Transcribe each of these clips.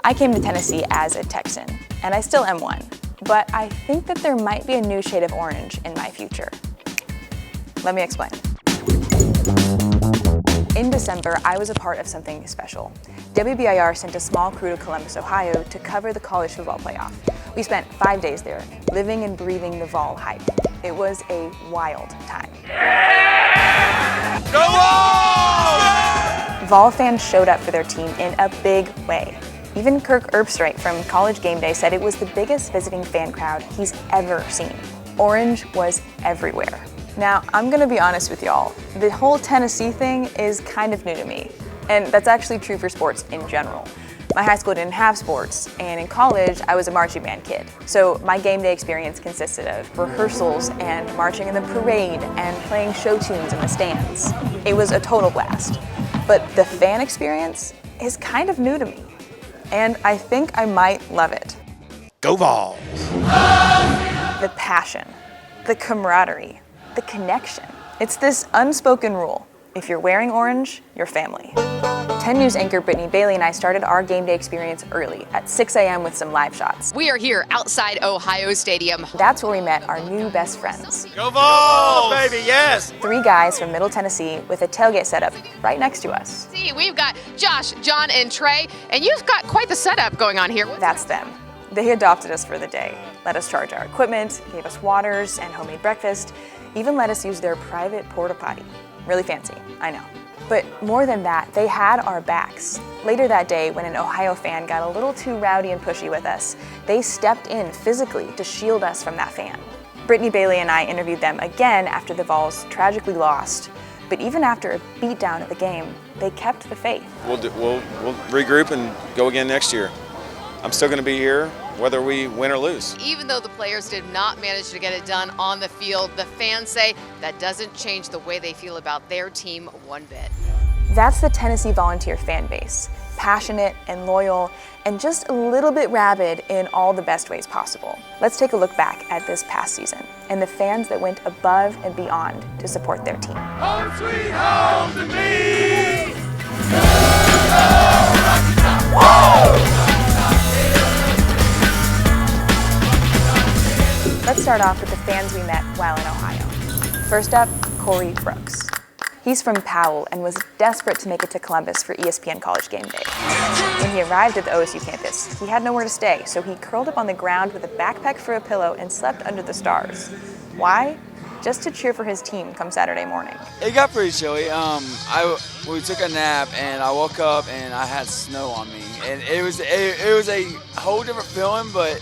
I came to Tennessee as a Texan, and I still am one, but I think that there might be a new shade of orange in my future. Let me explain. In December, I was a part of something special. WBIR sent a small crew to Columbus, Ohio to cover the college football playoff. We spent 5 days there, living and breathing the Vol hype. It was a wild time. Go Vols! Vol fans showed up for their team in a big way. Even Kirk Herbstreit from College Game Day said it was the biggest visiting fan crowd he's ever seen. Orange was everywhere. Now, I'm gonna be honest with y'all. The whole Tennessee thing is kind of new to me, and that's actually true for sports in general. My high school didn't have sports, and in college, I was a marching band kid. So my game day experience consisted of rehearsals and marching in the parade and playing show tunes in the stands. It was a total blast. But the fan experience is kind of new to me, and I think I might love it. Go Vols! The passion, the camaraderie, the connection. It's this unspoken rule. If you're wearing orange, you're family. 10 News anchor Brittany Bailey and I started our game day experience early at 6 a.m. with some live shots. We are here outside Ohio Stadium. That's where we met our new best friends. Go Vols, baby, yes! 3 guys from Middle Tennessee with a tailgate setup right next to us. See, we've got Josh, John, and Trey, and you've got quite the setup going on here. That's them. They adopted us for the day, let us charge our equipment, gave us waters and homemade breakfast, even let us use their private porta potty. Really fancy, I know. But more than that, they had our backs. Later that day, when an Ohio fan got a little too rowdy and pushy with us, they stepped in physically to shield us from that fan. Brittany Bailey and I interviewed them again after the Vols tragically lost. But even after a beatdown of the game, they kept the faith. We'll regroup and go again next year. I'm still going to be here whether we win or lose. Even though the players did not manage to get it done on the field, the fans say that doesn't change the way they feel about their team one bit. That's the Tennessee Volunteer fan base. Passionate and loyal, and just a little bit rabid in all the best ways possible. Let's take a look back at this past season and the fans that went above and beyond to support their team. Home sweet home to me! Let's start off with the fans we met while in Ohio. First up, Corey Brooks. He's from Powell and was desperate to make it to Columbus for ESPN College Game Day. When he arrived at the OSU campus, he had nowhere to stay, so he curled up on the ground with a backpack for a pillow and slept under the stars. Why? Just to cheer for his team come Saturday morning. It got pretty chilly. We took a nap and I woke up and I had snow on me, and it was a whole different feeling, but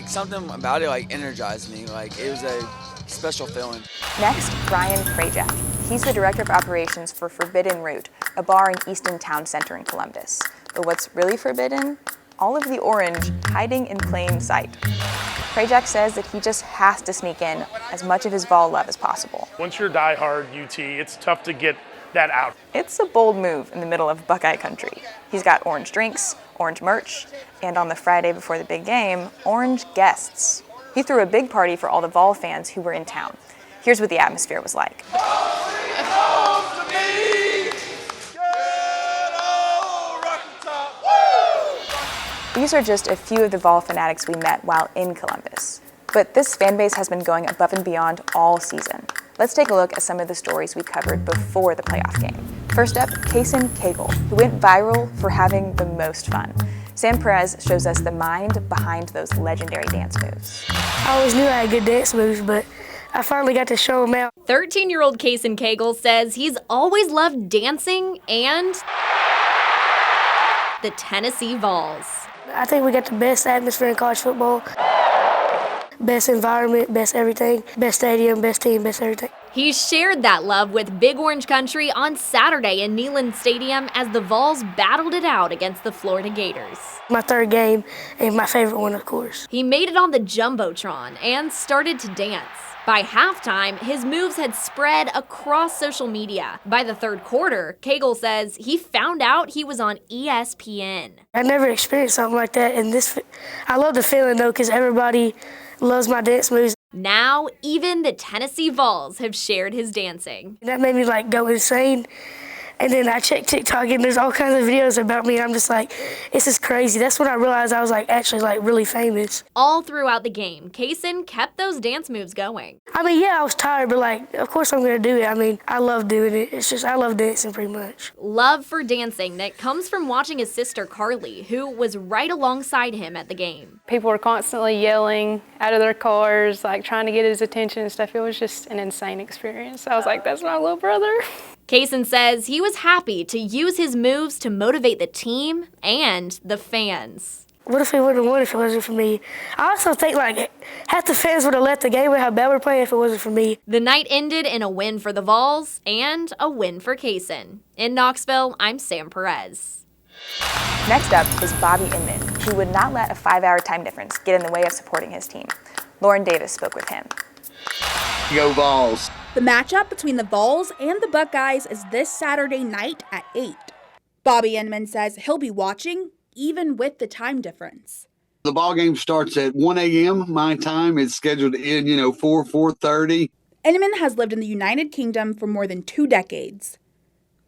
something about it energized me. It was a special feeling. Next, Brian Krajak. He's the director of operations for Forbidden Root, a bar in Easton Town Center in Columbus. But what's really forbidden? All of the orange hiding in plain sight. Krajak says that he just has to sneak in as much of his Vol love as possible. Once you're diehard UT, it's tough to get that out. It's a bold move in the middle of Buckeye country. He's got orange drinks, orange merch, and on the Friday before the big game, orange guests. He threw a big party for all the Vol fans who were in town. Here's what the atmosphere was like. These are just a few of the Vol fanatics we met while in Columbus. But this fan base has been going above and beyond all season. Let's take a look at some of the stories we covered before the playoff game. First up, Kason Cagle, who went viral for having the most fun. Sam Perez shows us the mind behind those legendary dance moves. I always knew I had good dance moves, but I finally got to show them out. 13-year-old Kason Cagle says he's always loved dancing and the Tennessee Vols. I think we got the best atmosphere in college football. Best environment, best everything, best stadium, best team, best everything. He shared that love with Big Orange Country on Saturday in Neyland Stadium as the Vols battled it out against the Florida Gators. My third game and my favorite one, of course. He made it on the Jumbotron and started to dance. By halftime, his moves had spread across social media. By the third quarter, Cagle says he found out he was on ESPN. I never experienced something like that, and I love the feeling though, because everybody loves my dance moves. Now, even the Tennessee Vols have shared his dancing. That made me go insane, And then I checked TikTok and there's all kinds of videos about me. I'm just like, this is crazy. That's when I realized I was like actually like really famous. All throughout the game, Kaysen kept those dance moves going. I mean, yeah, I was tired, but like, of course I'm going to do it. I mean, I love doing it. It's just, I love dancing pretty much. Love for dancing that comes from watching his sister Carly, who was right alongside him at the game. People were constantly yelling out of their cars, like trying to get his attention and stuff. It was just an insane experience. I was like, that's my little brother. Kaysen says he was happy to use his moves to motivate the team and the fans. What if we wouldn't have won if it wasn't for me? I also think like half the fans would have left the game with how bad we're playing if it wasn't for me. The night ended in a win for the Vols and a win for Kaysen. In Knoxville, I'm Sam Perez. Next up is Bobby Inman, who would not let a 5-hour time difference get in the way of supporting his team. Lauren Davis spoke with him. Go Vols. The matchup between the Vols and the Buckeyes is this Saturday night at 8. Bobby Inman says he'll be watching even with the time difference. The ball game starts at 1 a.m. my time. It's scheduled to end, 4:30. Inman has lived in the United Kingdom for more than 2 decades.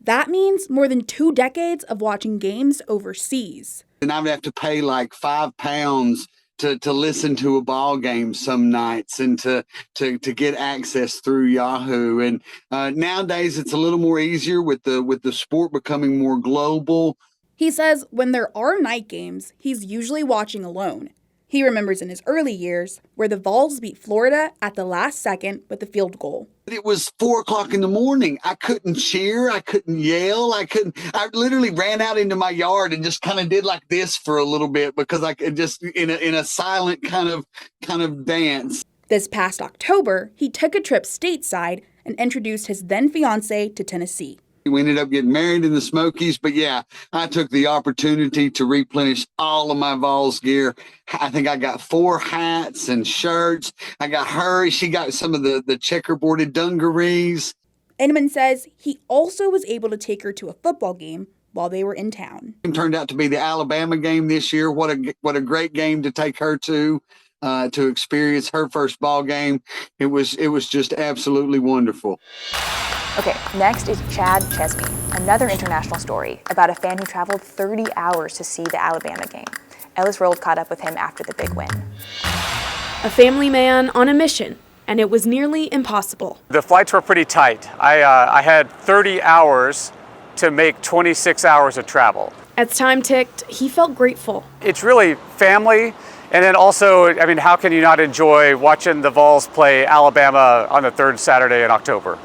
That means more than 2 decades of watching games overseas. And I would have to pay like £5 to listen to a ball game some nights and to get access through Yahoo. And nowadays it's a little more easier with the sport becoming more global. He says when there are night games, he's usually watching alone. He remembers in his early years where the Vols beat Florida at the last second with a field goal. It was 4 o'clock in the morning. I couldn't cheer. I couldn't yell. I literally ran out into my yard and just kind of did like this for a little bit because I could just in a silent kind of dance. This past October, he took a trip stateside and introduced his then fiancée to Tennessee. We ended up getting married in the Smokies, but yeah, I took the opportunity to replenish all of my Vols gear. I think I got 4 hats and shirts. I got her. She got some of the checkerboarded dungarees. Inman says he also was able to take her to a football game while they were in town. It turned out to be the Alabama game this year. What a great game to take her to experience her first ball game. It was just absolutely wonderful. Okay, next is Chad Chesney, another international story about a fan who traveled 30 hours to see the Alabama game. Ellis Rold caught up with him after the big win. A family man on a mission, and it was nearly impossible. The flights were pretty tight. I had 30 hours to make 26 hours of travel. As time ticked, he felt grateful. It's really family. And then also, how can you not enjoy watching the Vols play Alabama on the 3rd Saturday in October?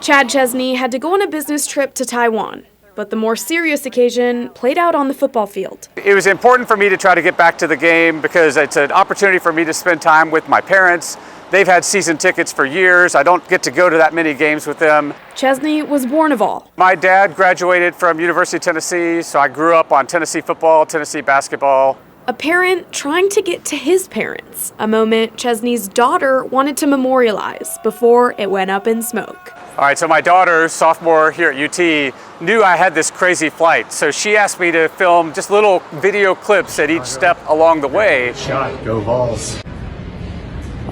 Chad Chesney had to go on a business trip to Taiwan, but the more serious occasion played out on the football field. It was important for me to try to get back to the game because it's an opportunity for me to spend time with my parents. They've had season tickets for years. I don't get to go to that many games with them. Chesney was born of all. My dad graduated from University of Tennessee, so I grew up on Tennessee football, Tennessee basketball. A parent trying to get to his parents, a moment Chesney's daughter wanted to memorialize before it went up in smoke. All right, so my daughter, sophomore here at UT, knew I had this crazy flight, so she asked me to film just little video clips at each step along the way. Shot, go Vols.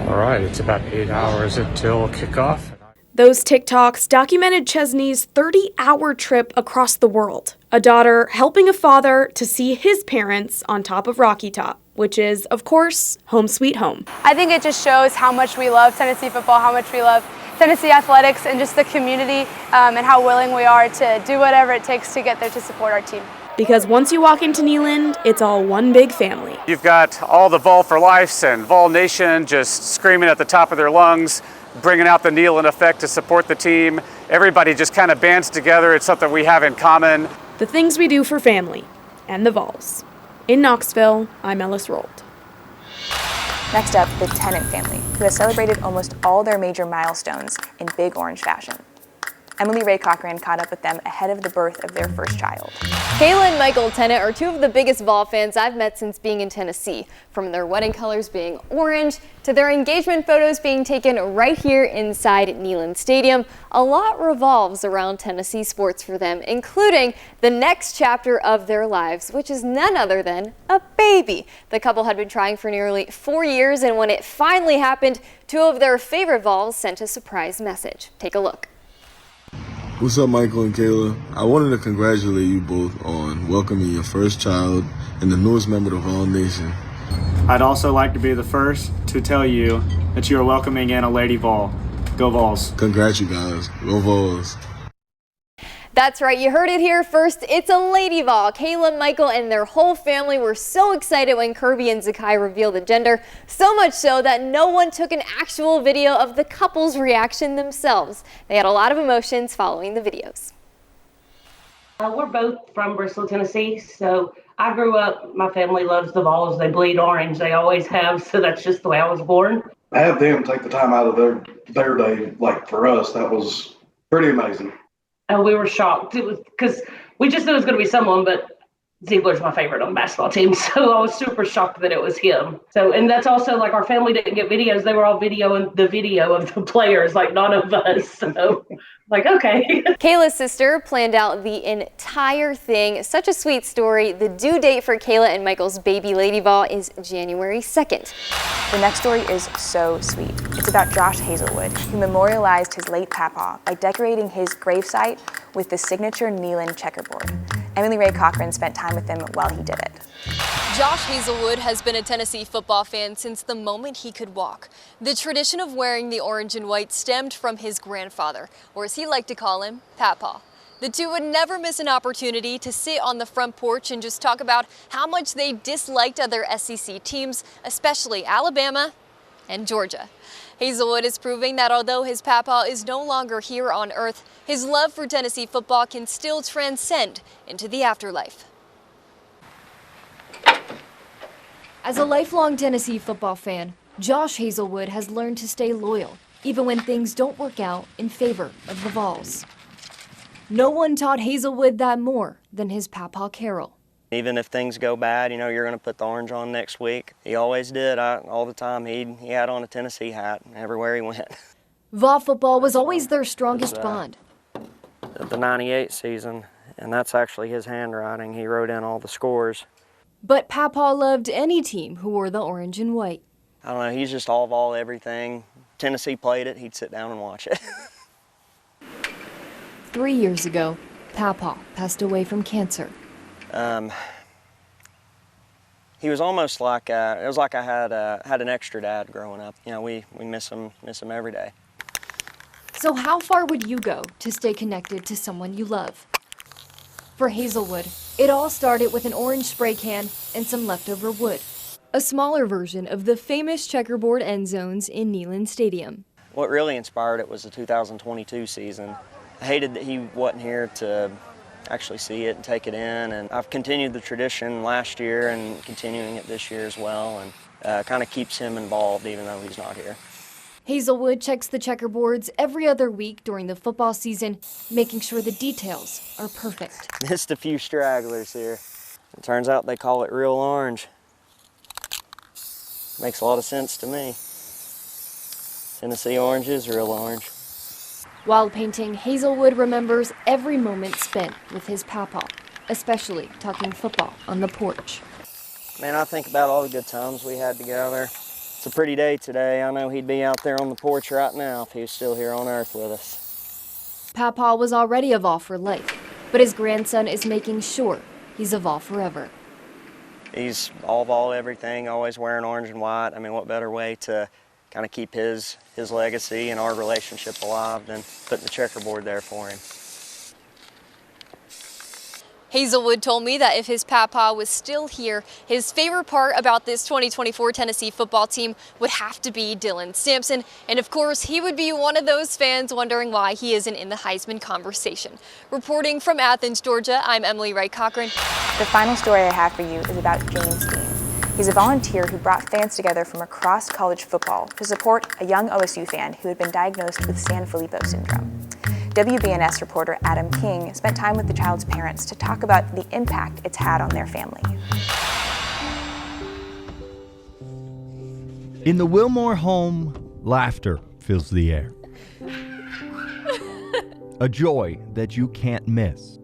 All right, it's about 8 hours until kickoff. Those TikToks documented Chesney's 30-hour trip across the world. A daughter helping a father to see his parents on top of Rocky Top, which is, of course, home sweet home. I think it just shows how much we love Tennessee football, how much we love Tennessee athletics, and just the community, and how willing we are to do whatever it takes to get there to support our team. Because once you walk into Neyland, it's all one big family. You've got all the Vol for Lifes and Vol Nation just screaming at the top of their lungs, bringing out the Neyland effect to support the team. Everybody just kind of bands together. It's something we have in common. The things we do for family and the Vols. In Knoxville, I'm Ellis Rold. Next up, the Tennant family, who has celebrated almost all their major milestones in Big Orange fashion. Emily Ray Cochran caught up with them ahead of the birth of their first child. Kayla and Michael Tennant are 2 of the biggest Vol fans I've met since being in Tennessee. From their wedding colors being orange to their engagement photos being taken right here inside Neyland Stadium, a lot revolves around Tennessee sports for them, including the next chapter of their lives, which is none other than a baby. The couple had been trying for nearly 4 years, and when it finally happened, 2 of their favorite Vols sent a surprise message. Take a look. What's up, Michael and Kayla? I wanted to congratulate you both on welcoming your first child and the newest member of the Vol Nation. I'd also like to be the first to tell you that you are welcoming in a Lady Vol. Go Vols. Congrats, you guys. Go Vols. That's right, you heard it here first. It's a Lady Vol. Kayla, Michael, and their whole family were so excited when Kirby and Zakai revealed the gender, so much so that no one took an actual video of the couple's reaction themselves. They had a lot of emotions following the videos. We're both from Bristol, Tennessee, so I grew up, my family loves the Vols. They bleed orange, they always have, so that's just the way I was born. I have them take the time out of their day, like for us, that was pretty amazing. And we were shocked. It was because we just knew it was going to be someone, but Ziegler's my favorite on the basketball team, so I was super shocked that it was him. So, and that's also like our family didn't get videos; they were all videoing the video of the players, like none of us. So, like, okay. Kayla's sister planned out the entire thing. Such a sweet story. The due date for Kayla and Michael's baby Lady Vol is January 2nd. The next story is so sweet. It's about Josh Hazelwood, who memorialized his late papa by decorating his gravesite with the signature Neyland checkerboard. Emily Ray Cochran spent time with him while he did it. Josh Hazelwood has been a Tennessee football fan since the moment he could walk. The tradition of wearing the orange and white stemmed from his grandfather, or as he liked to call him, Papa. The two would never miss an opportunity to sit on the front porch and just talk about how much they disliked other SEC teams, especially Alabama and Georgia. Hazelwood is proving that although his papa is no longer here on earth, his love for Tennessee football can still transcend into the afterlife. As a lifelong Tennessee football fan, Josh Hazelwood has learned to stay loyal, even when things don't work out in favor of the Vols. No one taught Hazelwood that more than his papa Carroll. Even if things go bad, you know, you're going to put the orange on next week. He always did. All the time, he had on a Tennessee hat everywhere he went. Vol football was always their strongest bond. The 98 season, and that's actually his handwriting. He wrote in all the scores. But Papa loved any team who wore the orange and white. I don't know, he's just all Vol everything. Tennessee played it, he'd sit down and watch it. 3 years ago, Papa passed away from cancer. He was almost like, it was like I had an extra dad growing up. You know, we miss him every day. So how far would you go to stay connected to someone you love? For Hazelwood, it all started with an orange spray can and some leftover wood. A smaller version of the famous checkerboard end zones in Neyland Stadium. What really inspired it was the 2022 season. I hated that he wasn't here to actually see it and take it in, and I've continued the tradition last year and continuing it this year as well, and kind of keeps him involved even though he's not here. Hazelwood checks the checkerboards every other week during the football season, making sure the details are perfect. Missed a few stragglers here. It turns out they call it real orange. Makes a lot of sense to me. Tennessee orange is real orange. While painting, Hazelwood remembers every moment spent with his papa, especially talking football on the porch. Man, I think about all the good times we had together. It's a pretty day today. I know he'd be out there on the porch right now if he was still here on earth with us. Papa was already a Vol for life, but his grandson is making sure he's a Vol forever. He's all Vol everything, always wearing orange and white. I mean, what better way to kind of keep his legacy and our relationship alive than putting the checkerboard there for him. Hazelwood told me that if his papa was still here, his favorite part about this 2024 Tennessee football team would have to be Dylan Sampson. And of course, he would be one of those fans wondering why he isn't in the Heisman conversation. Reporting from Athens, Georgia, I'm Emily Wright Cochran. The final story I have for you is about James Dean. He's a volunteer who brought fans together from across college football to support a young OSU fan who had been diagnosed with Sanfilippo syndrome. WBNS reporter Adam King spent time with the child's parents to talk about the impact it's had on their family. In the Wilmore home, laughter fills the air. A joy that you can't miss.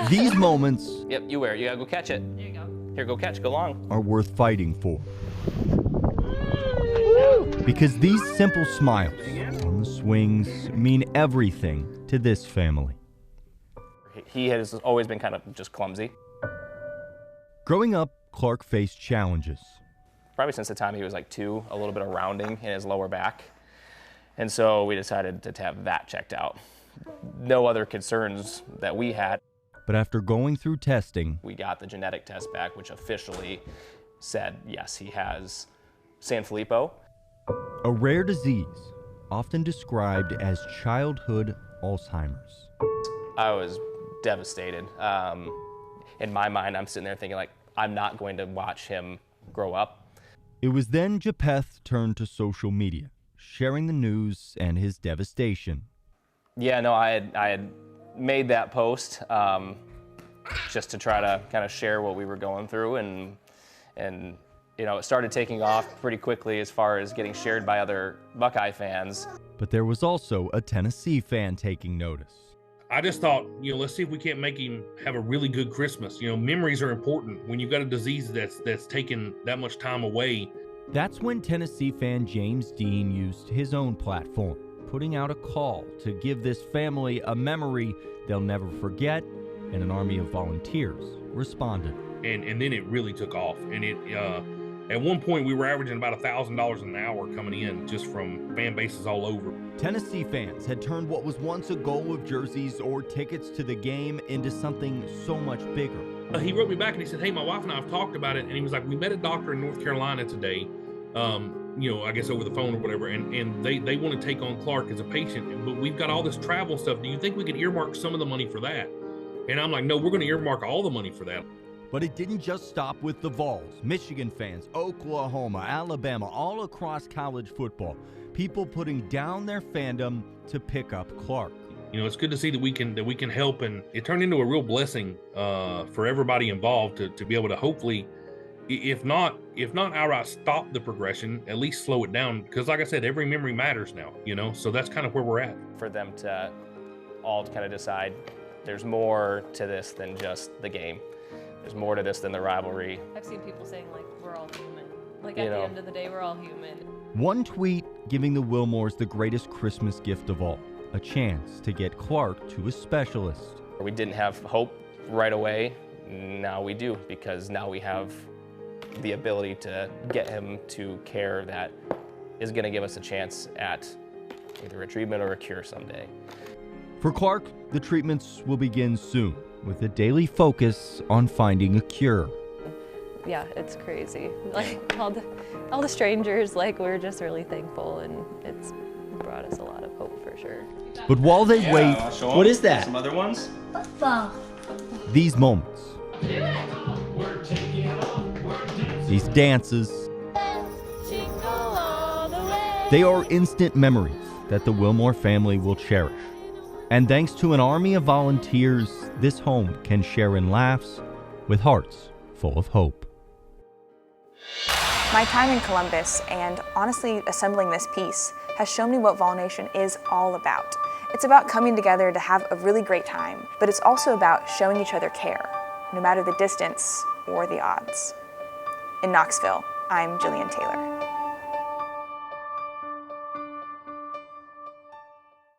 These moments Yep, you wear it. You gotta go catch it. Here you go. Here, go catch. Go long. are worth fighting for. Because these simple smiles on the swings mean everything to this family. He has always been kind of just clumsy. Growing up, Clark faced challenges. Probably since the time he was like 2, a little bit of rounding in his lower back. And so we decided to have that checked out. No other concerns that we had. But after going through testing, we got the genetic test back, which officially said, yes, he has Sanfilippo. A rare disease, often described as childhood Alzheimer's. I was devastated. In my mind, I'm sitting there thinking, like, I'm not going to watch him grow up. It was then Japheth turned to social media, sharing the news and his devastation. Yeah, no, I had made that post just to try to kind of share what we were going through, and you know, it started taking off pretty quickly as far as getting shared by other Buckeye fans. But there was also a Tennessee fan taking notice. I just thought, you know, let's see if we can't make him have a really good Christmas. You know, memories are important when you've got a disease that's taken that much time away. That's when Tennessee fan James Dean used his own platform, putting out a call to give this family a memory they'll never forget, and an army of volunteers responded. And then it really took off. And it at one point we were averaging about $1,000 an hour coming in just from fan bases all over. Tennessee fans had turned what was once a goal of jerseys or tickets to the game into something so much bigger. He wrote me back and he said, hey, my wife and I have talked about it. And he was like, we met a doctor in North Carolina today, you know, I guess over the phone or whatever. And they want to take on Clark as a patient, but we've got all this travel stuff. Do you think we could earmark some of the money for that? And I'm like, no, we're going to earmark all the money for that. But it didn't just stop with the Vols. Michigan fans, Oklahoma, Alabama, all across college football. People putting down their fandom to pick up Clark. You know, it's good to see that we can help, and it turned into a real blessing for everybody involved to be able to hopefully, if not outright stop the progression, at least slow it down. Because like I said, every memory matters now, you know, so that's kind of where we're at. For them to all kind of decide there's more to this than just the game. There's more to this than the rivalry. I've seen people saying, like, we're all human. Like, at the end of the day, we're all human. One tweet giving the Wilmores the greatest Christmas gift of all, a chance to get Clark to a specialist. We didn't have hope right away. Now we do, because now we have the ability to get him to care that is going to give us a chance at either a treatment or a cure someday. For Clark, the treatments will begin soon, with a daily focus on finding a cure. Yeah, it's crazy. Like, all the strangers, like, we're just really thankful, and it's brought us a lot of hope for sure. But while they wait, what is that? Some other ones? Football. These moments, these dances, they are instant memories that the Wilmore family will cherish. And thanks to an army of volunteers, this home can share in laughs with hearts full of hope. My time in Columbus and honestly assembling this piece has shown me what Vol Nation is all about. It's about coming together to have a really great time, but it's also about showing each other care, no matter the distance or the odds. In Knoxville, I'm Jillian Taylor.